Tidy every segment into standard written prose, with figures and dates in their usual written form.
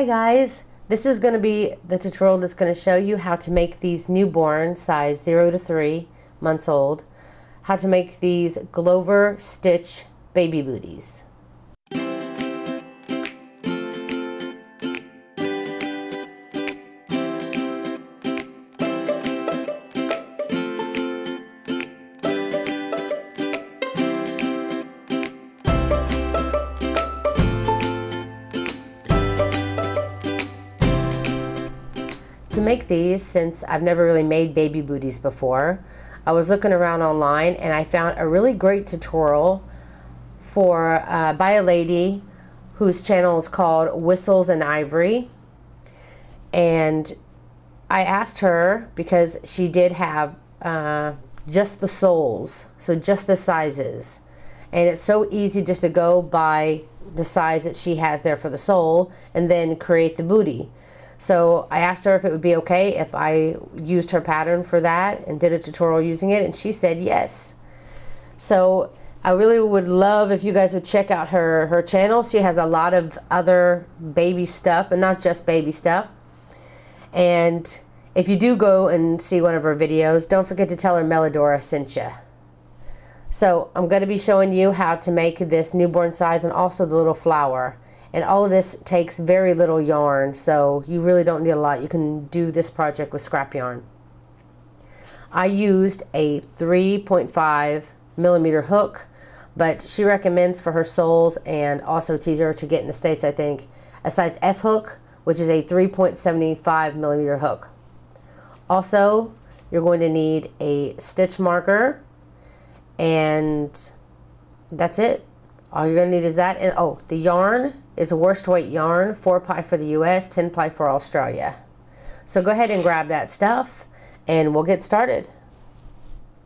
Hi guys, this is going to be the tutorial that's going to show you how to make these newborn size 0 to 3 months old, how to make these Glover stitch baby booties. To make these, since I've never really made baby booties before, I was looking around online and I found a really great tutorial for by a lady whose channel is called Whistles and Ivory. And I asked her, because she did have just the soles, so just the sizes, and it's so easy just to go by the size that she has there for the sole and then create the booty. So I asked her if it would be okay if I used her pattern for that and did a tutorial using it, and she said yes. So I really would love if you guys would check out her channel. She has a lot of other baby stuff, and not just baby stuff. And if you do go and see one of her videos, don't forget to tell her Melodora sent you. So I'm going to be showing you how to make this newborn size and also the little flower. And all of this takes very little yarn, so you really don't need a lot. You can do this project with scrap yarn. I used a 3.5 millimeter hook, but she recommends for her soles, and also it's easier to get in the States, I think, a size F hook, which is a 3.75 millimeter hook. Also, you're going to need a stitch marker, and that's it. All you're going to need is that. And oh, the yarn is a worsted weight yarn, 4-ply for the US, 10-ply for Australia. So go ahead and grab that stuff and we'll get started.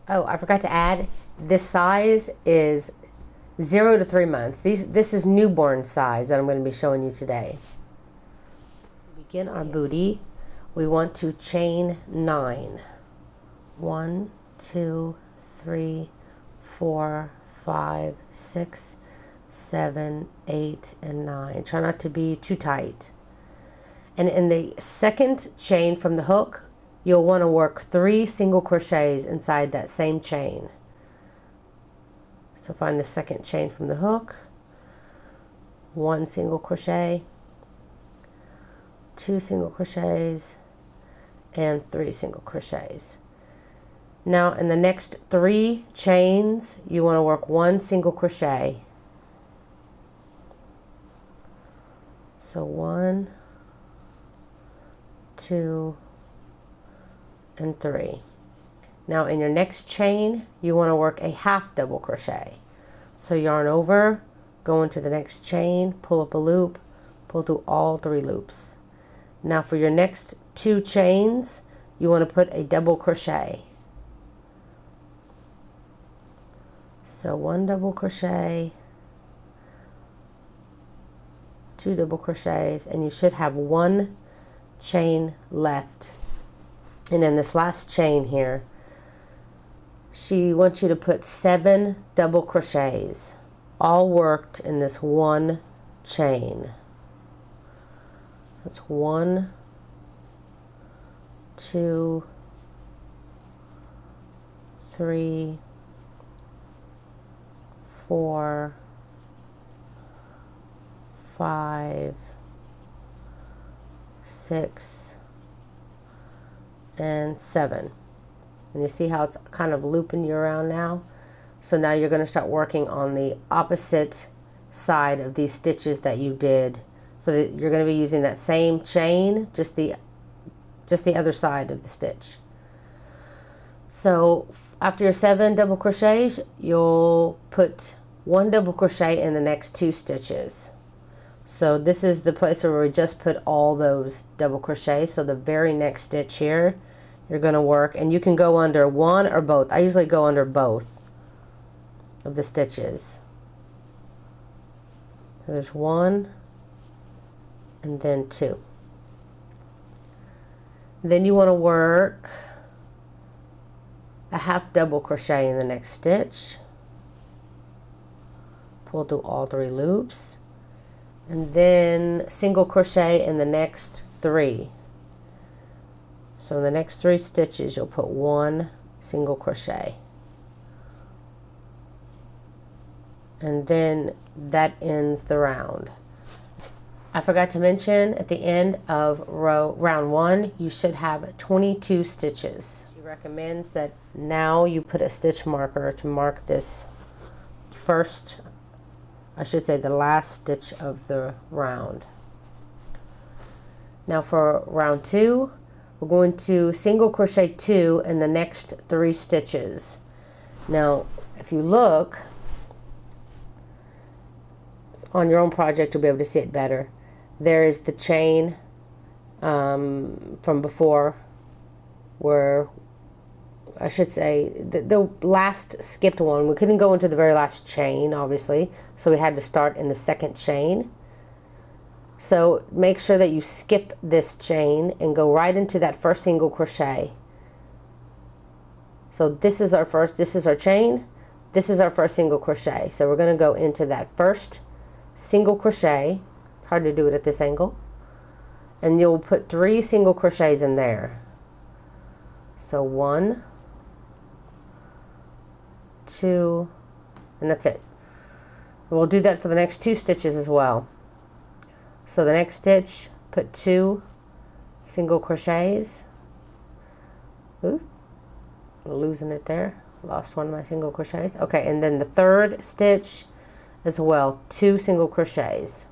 Oh, I forgot to add, this size is 0 to 3 months. This is newborn size that I'm going to be showing you today. To begin our booty, we want to chain 9. 1, 2, 3, 4, 5, 6, 7, 8, and 9. Try not to be too tight. And in the second chain from the hook, you'll want to work 3 single crochets inside that same chain. So find the second chain from the hook, 1 single crochet, 2 single crochets, and 3 single crochets. Now in the next 3 chains, you want to work 1 single crochet. So 1, 2, and 3. Now in your next chain, you want to work a half double crochet. So yarn over, go into the next chain, pull up a loop, pull through all 3 loops. Now for your next 2 chains, you want to put a double crochet. So 1 double crochet, 2 double crochets, and you should have 1 chain left. And in this last chain here, she wants you to put 7 double crochets, all worked in this 1 chain. That's 1, 2, 3, 4, 5, 6, and 7. And you see how it's kind of looping you around now? So now you're going to start working on the opposite side of these stitches that you did. So that you're going to be using that same chain, just the other side of the stitch. So after your 7 double crochets, you'll put 1 double crochet in the next 2 stitches. So this is the place where we just put all those double crochets. So the very next stitch here, you're going to work, and you can go under 1 or both. I usually go under both of the stitches. So there's 1 and then 2. Then you want to work a half double crochet in the next stitch. Pull through all 3 loops. and then single crochet in the next 3. So in the next 3 stitches you'll put 1 single crochet, and then that ends the round. I forgot to mention at the end of round 1 you should have 22 stitches. She recommends that now you put a stitch marker to mark this first, I should say the last stitch of the round. Now for round 2 we're going to single crochet 2 in the next 3 stitches. Now if you look on your own project you'll be able to see it better. There is the chain from before, where I should say the last skipped one. We couldn't go into the very last chain obviously, so we had to start in the second chain. So make sure that you skip this chain and go right into that first single crochet. So this is our chain, this is our first single crochet. So we're going to go into that first single crochet. It's hard to do it at this angle, and you'll put 3 single crochets in there. So 1, 2, and that's it. We'll do that for the next 2 stitches as well. So the next stitch, put 2 single crochets. Ooh, losing it there, lost one of my single crochets. Okay, and then the third stitch as well, 2 single crochets.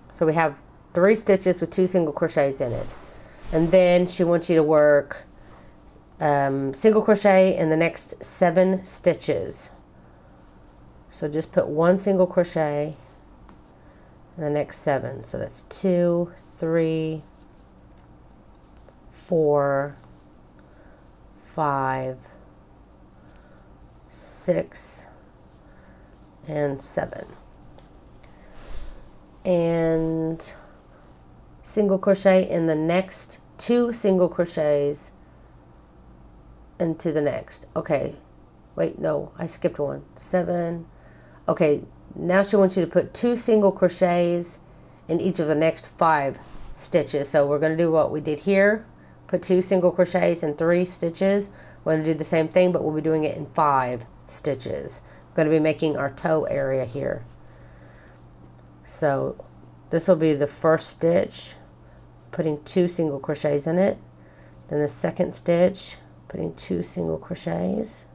So we have 3 stitches with 2 single crochets in it. And then she wants you to work single crochet in the next 7 stitches. So just put 1 single crochet in the next 7. So that's 2, 3, 4, 5, 6, and 7. And single crochet in the next 2 single crochets into the next. Okay, wait, no, I skipped one. 7. Okay, now she wants you to put 2 single crochets in each of the next 5 stitches. So we're going to do what we did here, put 2 single crochets in 3 stitches. We're going to do the same thing, but we'll be doing it in 5 stitches. We're going to be making our toe area here. So this will be the first stitch, putting 2 single crochets in it. Then the second stitch, putting 2 single crochets.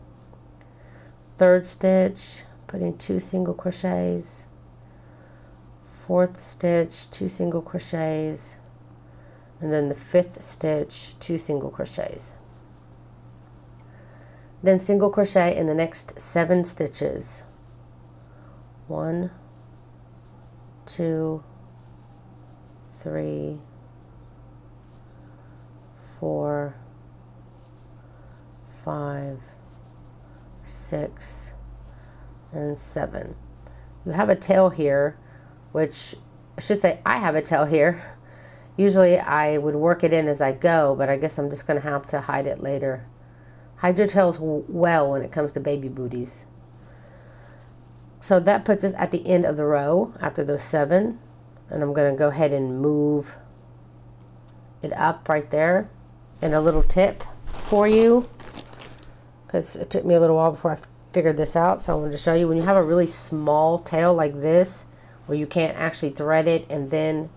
Third stitch, putting 2 single crochets. Fourth stitch, 2 single crochets. And then the fifth stitch, 2 single crochets. Then single crochet in the next 7 stitches. 1, 2, 3, 4, 5, 6, and 7. You have a tail here, which I should say I have a tail here. Usually I would work it in as I go, but I guess I'm just going to have to hide it later. Hide your tails well when it comes to baby booties. So that puts us at the end of the row after those 7. And I'm going to go ahead and move it up right there. And a little tip for you, because it took me a little while before I figured this out. So I wanted to show you, when you have a really small tail like this, where you can't actually thread it and then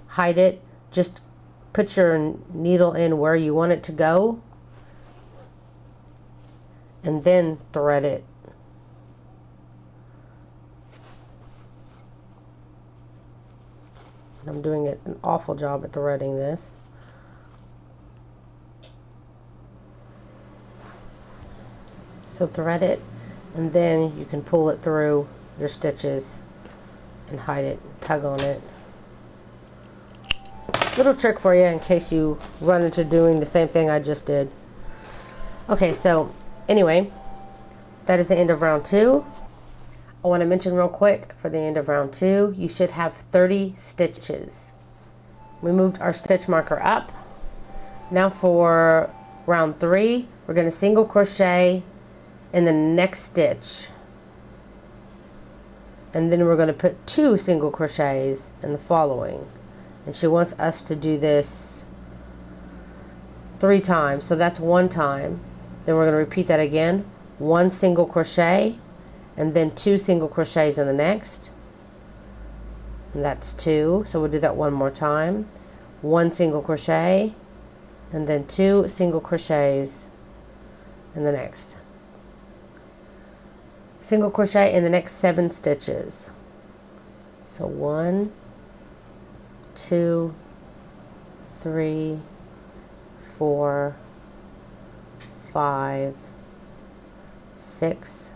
hide it, just put your needle in where you want it to go and then thread it. I'm doing an awful job at threading this. So thread it, and then you can pull it through your stitches and hide it, tug on it. Little trick for you in case you run into doing the same thing I just did. Okay, so anyway, that is the end of round 2. I want to mention real quick, for the end of round 2, you should have 30 stitches. We moved our stitch marker up. Now for round 3, we're going to single crochet in the next stitch. and then we're going to put 2 single crochets in the following. And she wants us to do this 3 times, so that's 1 time. Then we're going to repeat that again, 1 single crochet, and then 2 single crochets in the next, and that's 2. So we'll do that one more time, 1 single crochet, and then 2 single crochets in the next. Single crochet in the next 7 stitches. So 1, 2, 3, 4, 5, 6,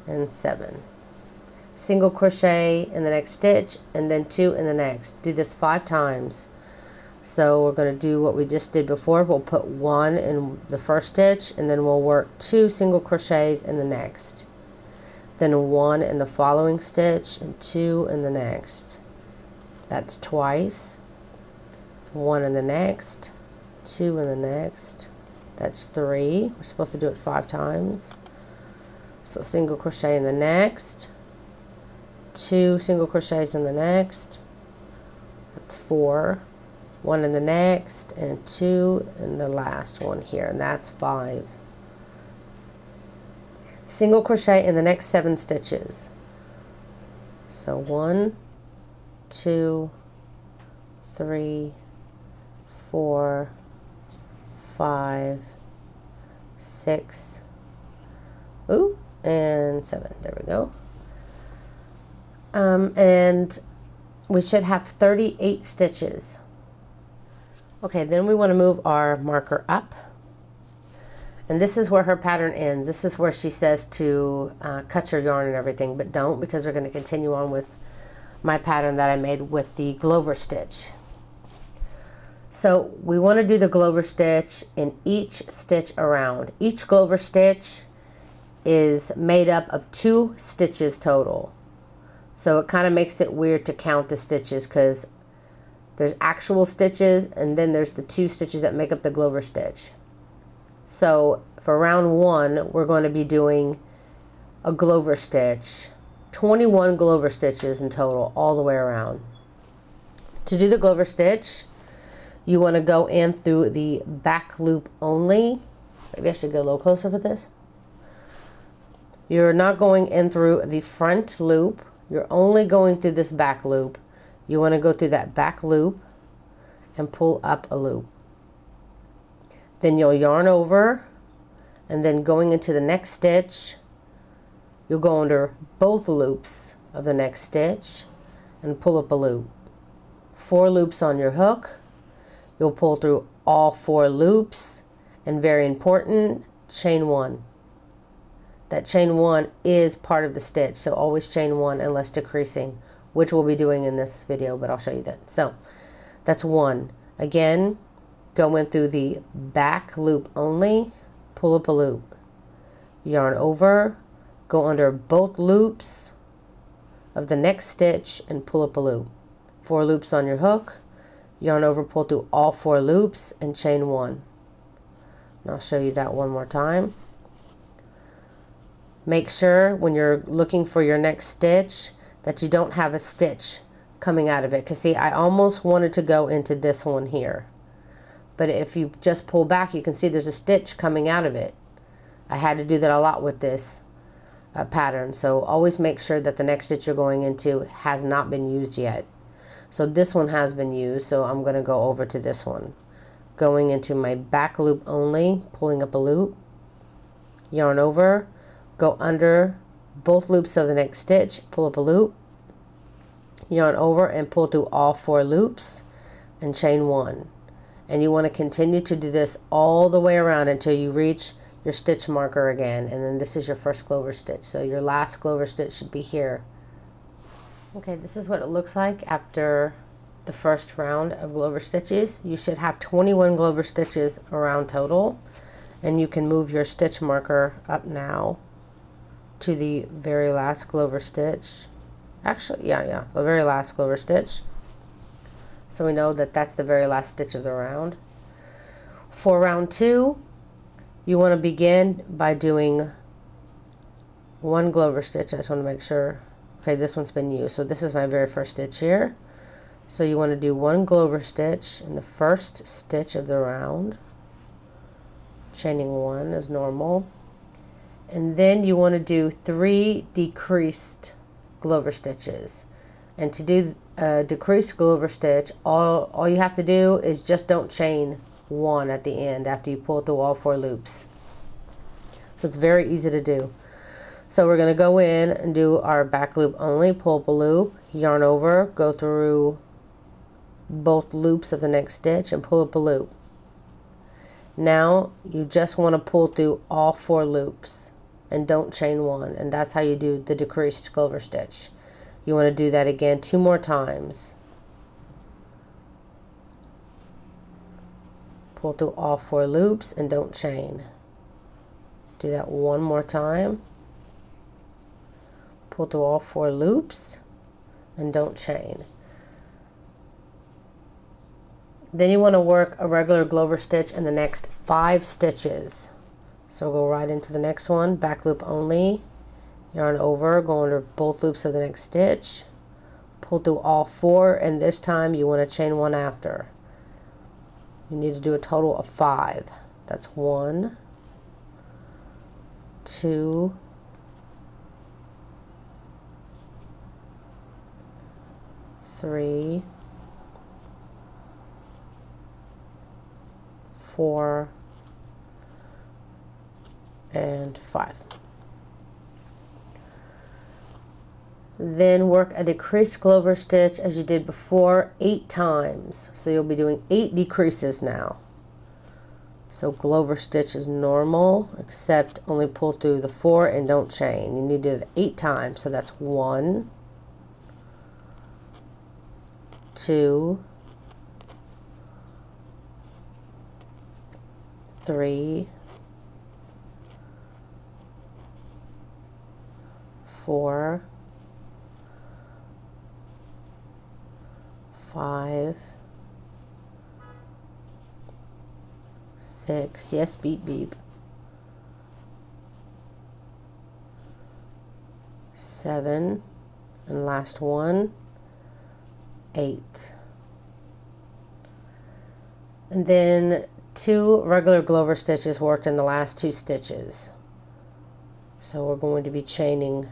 and 7. Single crochet in the next stitch, and then 2 in the next. Do this 5 times. So we're going to do what we just did before. We'll put 1 in the first stitch, and then we'll work 2 single crochets in the next. Then 1 in the following stitch, and 2 in the next. That's twice. 1 in the next, 2 in the next. That's 3. We're supposed to do it 5 times. So single crochet in the next, 2 single crochets in the next. That's 4. 1 in the next, and 2 in the last one here, and that's 5. Single crochet in the next 7 stitches. So 1, 2, 3, 4, 5, 6, and 7. There we go. And we should have 38 stitches. Okay, then we want to move our marker up, and this is where her pattern ends. This is where she says to cut your yarn and everything, but don't, because we're going to continue on with my pattern that I made with the Glover stitch. So we want to do the Glover stitch in each stitch around. Each Glover stitch is made up of 2 stitches total. So it kind of makes it weird to count the stitches, because there's actual stitches, and then there's the 2 stitches that make up the Glover stitch. So for round 1, we're going to be doing a Glover stitch, 21 Glover stitches in total, all the way around. To do the Glover stitch, you want to go in through the back loop only. Maybe I should go a little closer for this. You're not going in through the front loop. You're only going through this back loop. You want to go through that back loop and pull up a loop. Then you'll yarn over, and then going into the next stitch, you'll go under both loops of the next stitch and pull up a loop. 4 loops on your hook. You'll pull through all 4 loops, and very important, chain 1. That chain 1 is part of the stitch, so always chain 1 unless decreasing, which we'll be doing in this video, but I'll show you that. So that's 1. Again, go in through the back loop only, pull up a loop, yarn over, go under both loops of the next stitch and pull up a loop. 4 loops on your hook, yarn over, pull through all 4 loops and chain 1. And I'll show you that one more time. Make sure when you're looking for your next stitch that you don't have a stitch coming out of it, because see, I almost wanted to go into this one here, but if you just pull back, you can see there's a stitch coming out of it. I had to do that a lot with this pattern, so always make sure that the next stitch you're going into has not been used yet. So this one has been used, so I'm going to go over to this one, going into my back loop only, pulling up a loop, yarn over, go under both loops of the next stitch, pull up a loop, yarn over and pull through all 4 loops and chain 1. And you want to continue to do this all the way around until you reach your stitch marker again, and then this is your first Glover stitch. So your last Glover stitch should be here. Okay, this is what it looks like after the first round of Glover stitches. You should have 21 Glover stitches around total, and you can move your stitch marker up now to the very last Glover stitch. Actually, the very last Glover stitch. So we know that that's the very last stitch of the round. For round 2, you want to begin by doing 1 Glover stitch. I just want to make sure Okay, this one's been used. So this is my very first stitch here. So you want to do 1 Glover stitch in the first stitch of the round, chaining 1 as normal, and then you want to do 3 decreased Glover stitches. And to do a decreased Glover stitch, all you have to do is just don't chain 1 at the end after you pull through all 4 loops. So it's very easy to do. So we're going to go in and do our back loop only, pull up a loop, yarn over, go through both loops of the next stitch and pull up a loop. Now you just want to pull through all 4 loops and don't chain 1, and that's how you do the decreased Glover stitch. You want to do that again 2 more times. Pull through all 4 loops and don't chain. Do that 1 more time. Pull through all 4 loops and don't chain. Then you want to work a regular Glover stitch in the next 5 stitches. So go right into the next one, back loop only, yarn over, go under both loops of the next stitch, pull through all 4, and this time you want to chain 1 after. You need to do a total of 5. That's 1, 2, 3, 4, and 5. Then work a decreased Glover stitch as you did before 8 times. So you'll be doing 8 decreases now. So Glover stitch is normal, except only pull through the 4 and don't chain. You need to do it 8 times. So that's 1, 2, 3, 4, 5, 6, yes, beep beep, 7, and last one, 8. And then 2 regular Glover stitches worked in the last 2 stitches. So we're going to be chaining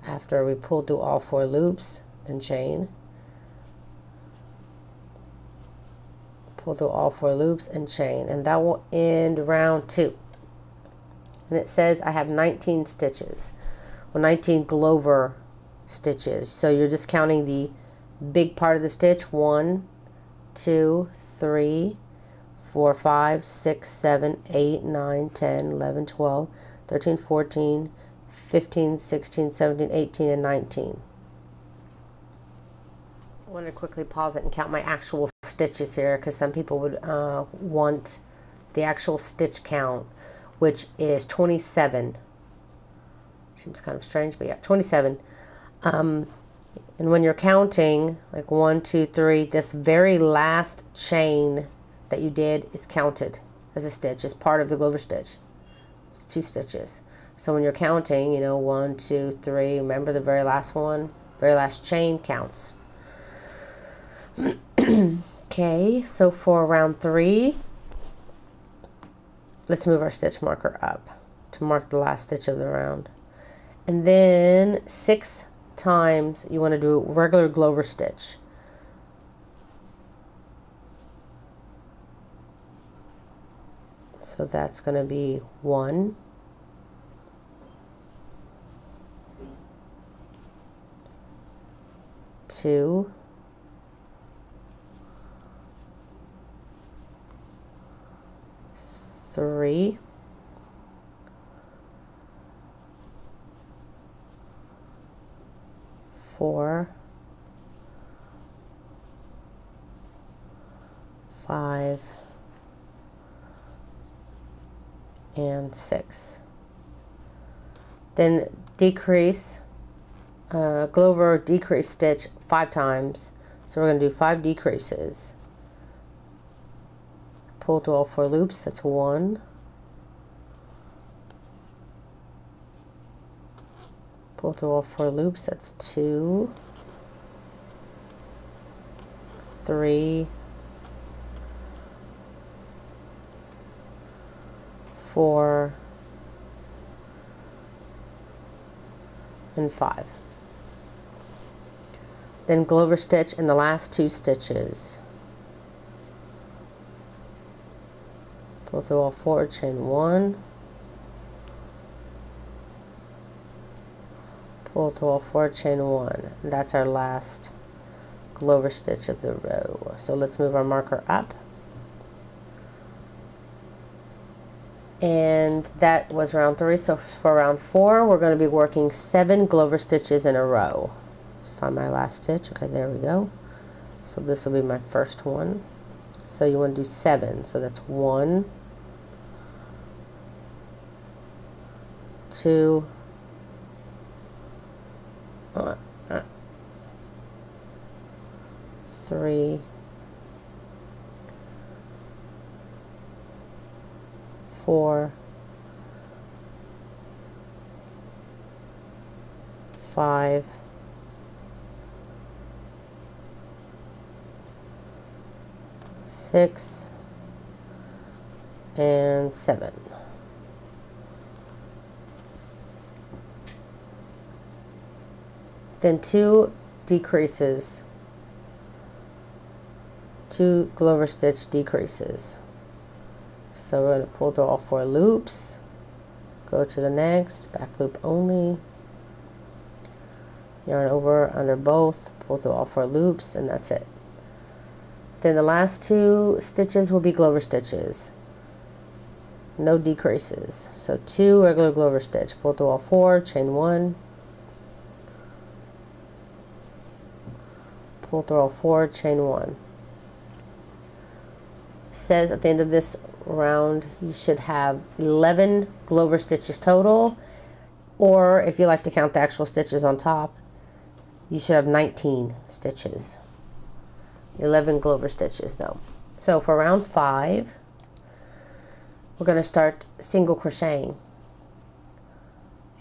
after we pull through all 4 loops, then chain, pull through all 4 loops and chain, and that will end round 2. And it says I have 19 stitches, well, 19 Glover stitches. So you're just counting the big part of the stitch, 1, 2, 3, 4, 5, 6, 7, 8, 9, 10, 11, 12, 13, 14, 15, 16, 17, 18, and 19. I want to quickly pause it and count my actual stitches here, because some people would want the actual stitch count, which is 27. Seems kind of strange, but yeah, 27. And when you're counting, like 1, 2, 3, this very last chain that you did is counted as a stitch. It's part of the Glover stitch. It's 2 stitches. So when you're counting, you know, 1, 2, 3, remember the very last one, very last chain counts. Okay, so for round 3, let's move our stitch marker up to mark the last stitch of the round. And then 6 times you want to do a regular Glover stitch. So that's going to be 1, 2, 3, 4, 5, and 6. Then decrease, Glover decrease stitch 5 times. So we're going to do 5 decreases. Pull through all 4 loops, that's 1. Pull through all 4 loops. That's 2, 3, 4, and 5. Then Glover stitch in the last 2 stitches. Pull through all 4, chain 1, pull through all 4, chain 1, and that's our last Glover stitch of the row. So let's move our marker up, and that was round 3. So for round 4 we're going to be working 7 Glover stitches in a row. Let's find my last stitch. Okay, there we go. So this will be my first one. So you want to do 7, so that's 1, 2, 3, 4, 5, 6, and 7. Then 2 decreases, 2 Glover stitch decreases. So we're going to pull through all 4 loops, go to the next, back loop only, yarn over under both, pull through all 4 loops, and that's it. Then the last 2 stitches will be Glover stitches, no decreases. So 2 regular Glover stitch, pull through all 4, chain 1, pull through all 4, chain 1. Says at the end of this round you should have 11 Glover stitches total, or if you like to count the actual stitches on top, you should have 19 stitches. 11 Glover stitches though. So for round 5 we're going to start single crocheting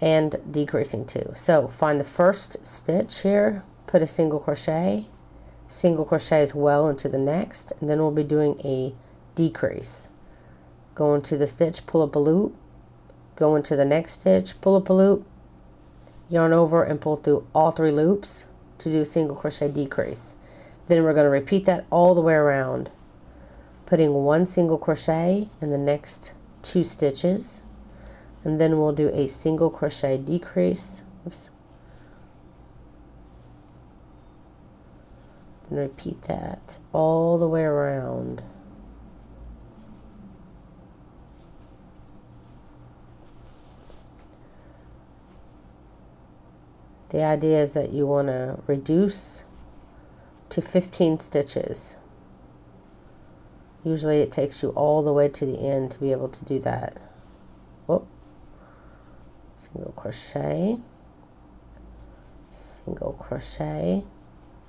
and decreasing 2. So find the first stitch here, put a single crochet as well into the next, and then we'll be doing a decrease. Go into the stitch, pull up a loop, go into the next stitch, pull up a loop, yarn over and pull through all 3 loops to do a single crochet decrease. Then we're going to repeat that all the way around, putting 1 single crochet in the next 2 stitches, and then we'll do a single crochet decrease. Oops. Then repeat that all the way around. The idea is that you want to reduce to 15 stitches. Usually it takes you all the way to the end to be able to do that. Oh, single crochet, single crochet,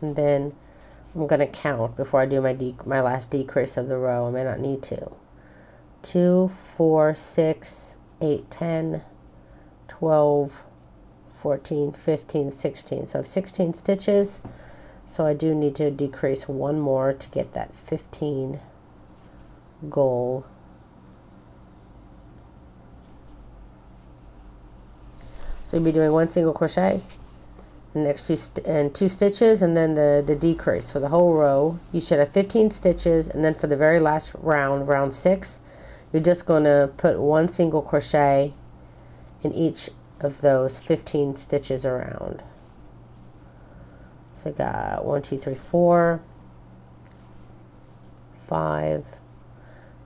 and then I'm going to count before I do my last decrease of the row. I may not need to. 2, 4, 6, 8, 10, 12, 14, 15, 16. So I have 16 stitches, so I do need to decrease 1 more to get that 15 goal. So you'll be doing 1 single crochet in the next 2 stitches, and then the decrease for the whole row. You should have 15 stitches, and then for the very last round, round 6, you're just going to put 1 single crochet in each of those 15 stitches around. So I got 1, 2, 3, 4, 5,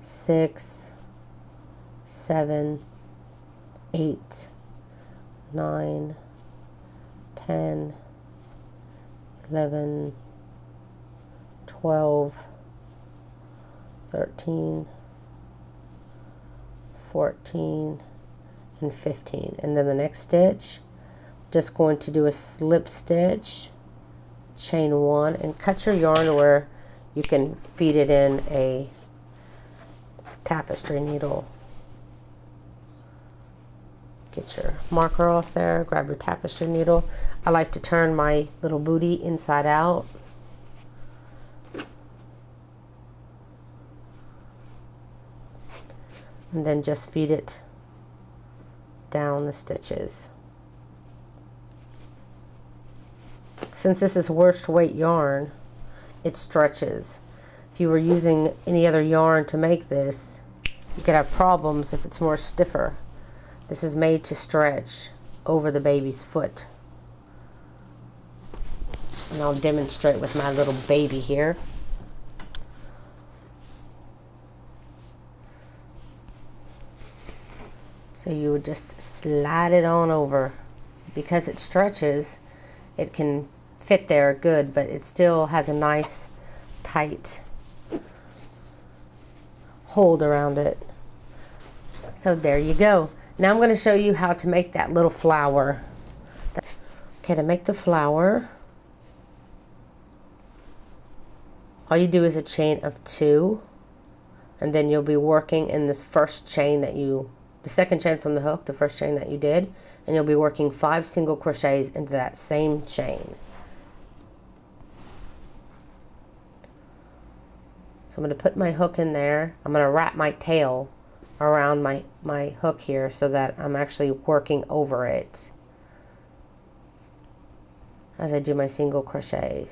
6, 7, 8, 9, 10, 11, 12, 13, 14, and 15. And then the next stitch, just going to do a slip stitch, chain 1, and cut your yarn where you can feed it in a tapestry needle. Get your marker off there, grab your tapestry needle. I like to turn my little booty inside out. And then just feed it down the stitches. Since this is waist weight yarn, it stretches. If you were using any other yarn to make this, you could have problems if it's more stiffer. This is made to stretch over the baby's foot. And I'll demonstrate with my little baby here. So you would just slide it on over. Because it stretches, it can fit there good, but it still has a nice tight hold around it. So there you go. Now I'm going to show you how to make that little flower. Okay, to make the flower, all you do is a chain of 2, and then you'll be working in this first chain that you, the second chain from the hook, the first chain that you did, and you'll be working 5 single crochets into that same chain. So I'm going to put my hook in there. I'm going to wrap my tail around my hook here so that I'm actually working over it as I do my single crochet.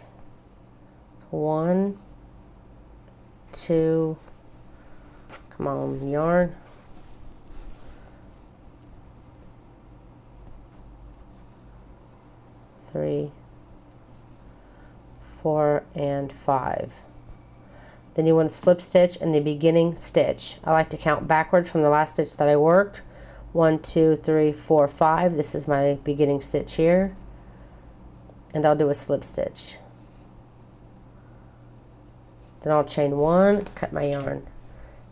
1, 2, come on, yarn, 3, 4, and 5. Then you want to slip stitch in the beginning stitch. I like to count backwards from the last stitch that I worked. 1, 2, 3, 4, 5. This is my beginning stitch here. And I'll do a slip stitch. Then I'll chain 1, cut my yarn.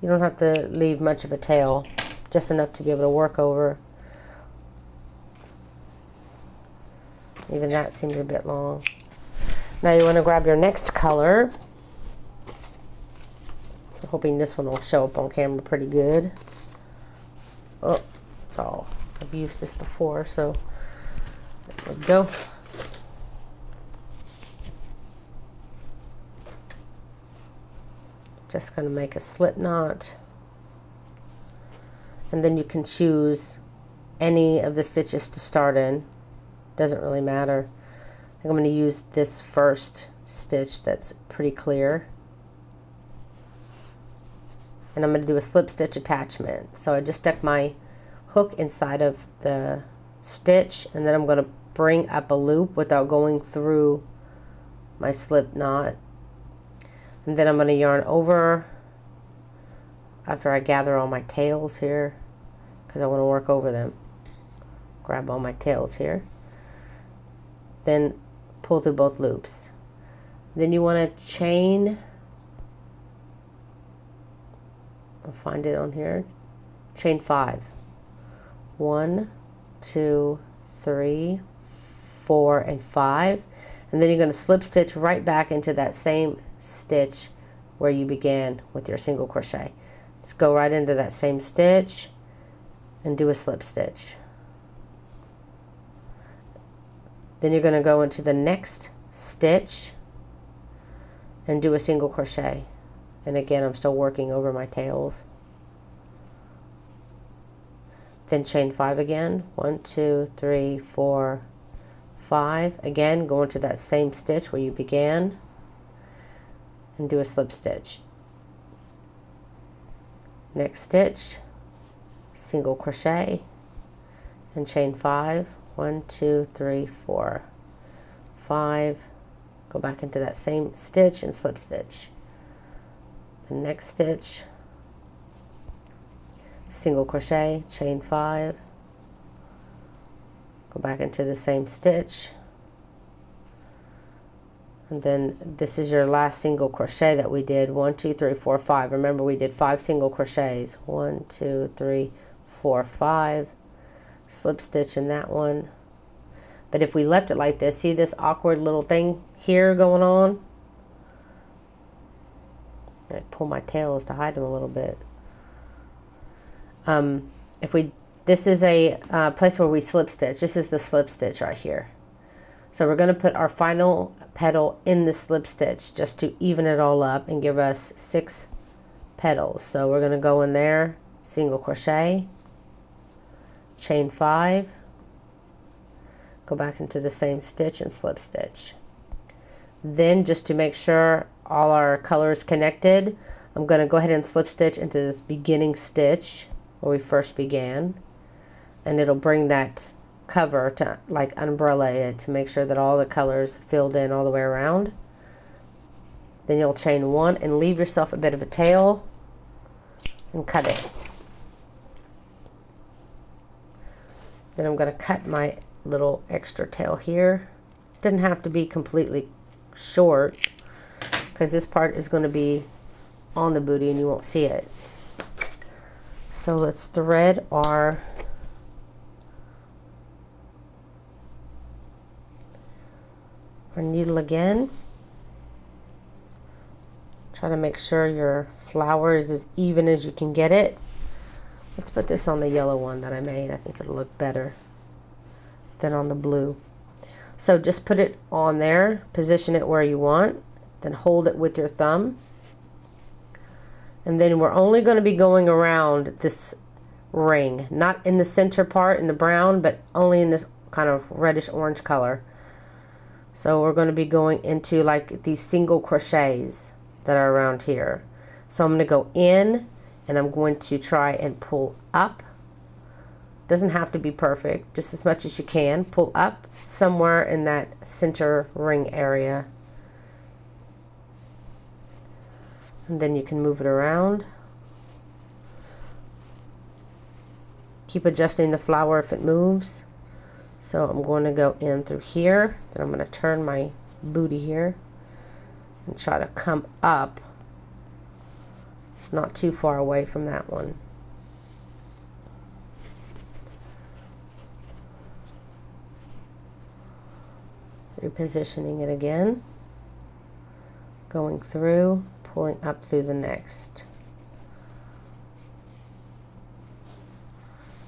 You don't have to leave much of a tail, just enough to be able to work over. Even that seems a bit long. Now you want to grab your next color. I'm hoping this one will show up on camera pretty good. Oh, it's all, I've used this before, so there we go. Just going to make a slip knot. And then you can choose any of the stitches to start in. Doesn't really matter. I think I'm going to use this first stitch that's pretty clear. And I'm going to do a slip stitch attachment. So I just stuck my hook inside of the stitch, and then I'm going to bring up a loop without going through my slip knot. And then I'm going to yarn over after I gather all my tails here, because I want to work over them. Grab all my tails here. Then pull through both loops. Then you want to chain, I'll find it on here, chain 5. 1, 2, 3, 4, and 5. And then you're going to slip stitch right back into that same stitch where you began with your single crochet. Just go right into that same stitch and do a slip stitch. Then you're going to go into the next stitch and do a single crochet. And again, I'm still working over my tails. Then chain 5 again. 1, 2, 3, 4, 5. Again, go into that same stitch where you began and do a slip stitch. Next stitch, single crochet and chain 5. 1, 2, 3, 4, 5. Go back into that same stitch and slip stitch. The next stitch, single crochet, chain 5. Go back into the same stitch. And then this is your last single crochet that we did. 1, 2, 3, 4, 5. Remember, we did 5 single crochets. 1, 2, 3, 4, 5. Slip stitch in that one. But if we left it like this, see this awkward little thing here going on? I pull my tails to hide them a little bit. If we This is a place where we slip stitch. This is the slip stitch right here. So we're going to put our final petal in the slip stitch just to even it all up and give us 6 petals. So we're going to go in there, single crochet, chain 5, go back into the same stitch and slip stitch. Then, just to make sure all our colors connected, I'm going to go ahead and slip stitch into this beginning stitch where we first began, and it'll bring that cover to like umbrella it to make sure that all the colors filled in all the way around. Then you'll chain 1 and leave yourself a bit of a tail and cut it. Then I'm going to cut my little extra tail here. Doesn't have to be completely short because this part is going to be on the booty and you won't see it. So let's thread our needle again. Try to make sure your flower is as even as you can get it. Let's put this on the yellow one that I made. I think it'll look better than on the blue. So just put it on there, position it where you want, then hold it with your thumb. And then we're only going to be going around this ring, not in the center part in the brown, but only in this kind of reddish orange color. So we're going to be going into like these single crochets that are around here. So I'm going to go in and I'm going to try and pull up. Doesn't have to be perfect, just as much as you can. Pull up somewhere in that center ring area. And then you can move it around. Keep adjusting the flower if it moves. So I'm going to go in through here, then I'm going to turn my booty here and try to come up, not too far away from that one. Repositioning it again, going through, pulling up through the next.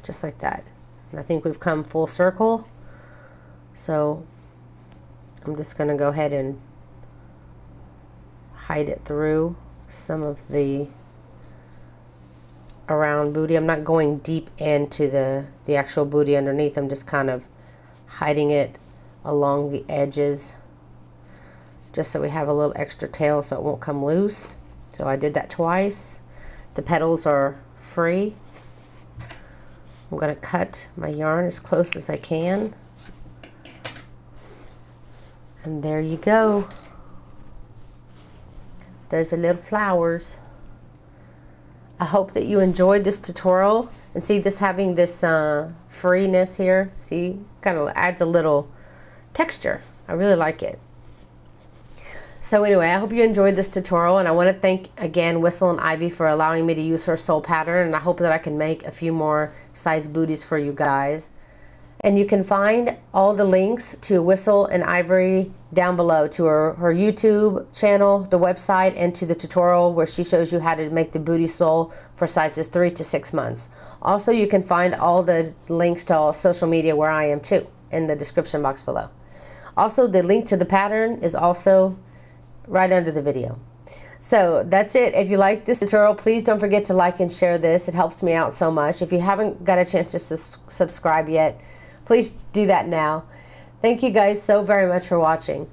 Just like that. And I think we've come full circle. So I'm just going to go ahead and hide it through some of the around booty. I'm not going deep into the actual booty underneath. I'm just kind of hiding it along the edges just so we have a little extra tail so it won't come loose. So I did that twice. The petals are free. I'm going to cut my yarn as close as I can. And there you go. There's the little flowers. I hope that you enjoyed this tutorial. And see this having this freeness here. See, kind of adds a little texture. I really like it. So anyway, I hope you enjoyed this tutorial, and I want to thank again Whistle and Ivy for allowing me to use her soul pattern, and I hope that I can make a few more size booties for you guys. And you can find all the links to Whistle and Ivory down below, to her YouTube channel, the website, and to the tutorial where she shows you how to make the booty sole for sizes 3 to 6 months. Also, you can find all the links to all social media where I am too in the description box below. Also, the link to the pattern is also right under the video. So that's it. If you like this tutorial, please don't forget to like and share this. It helps me out so much. If you haven't got a chance to subscribe yet, please do that now. Thank you guys so very much for watching.